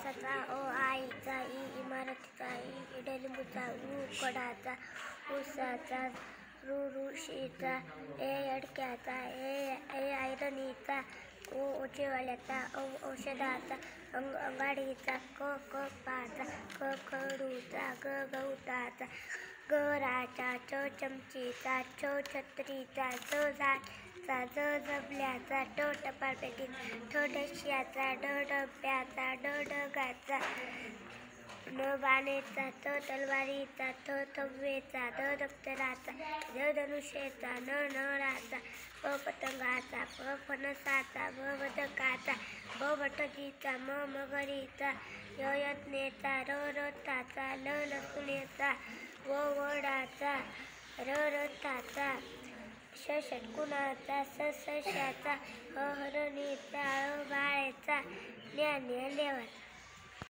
माणसाचा, अ आईचा, इमारतीचा, इडलिंबूचा, कडाचा, उसाचा, ऋषीचा, अडक्याचा, ऐरणीचा, ओचेवाल्याचा, औषधाचा, अंगाडीचा, कपाचा, खडूचा, गवताचा, गराचा, चमचीचा, छत्रीचा, झाडचा, जबल्याचा, टपालपेटीचा, डश्याचा, डब्याचा, डगाचा, बाणेचा, तलवारीचा, थव्वेचा, दप्तराचा, धनुष्याचा, नळाचा, पतंगाचा, फणसाचा, बदकाचा, बटकीचा, मगरीचा, यज्ञेचा, रथाचा, लसुणेचा, वडाचा, रथाचा, षटकुणाचा, सश्याचा, हरणीचा, बाळेचा, ज्ञानेश्वराचा.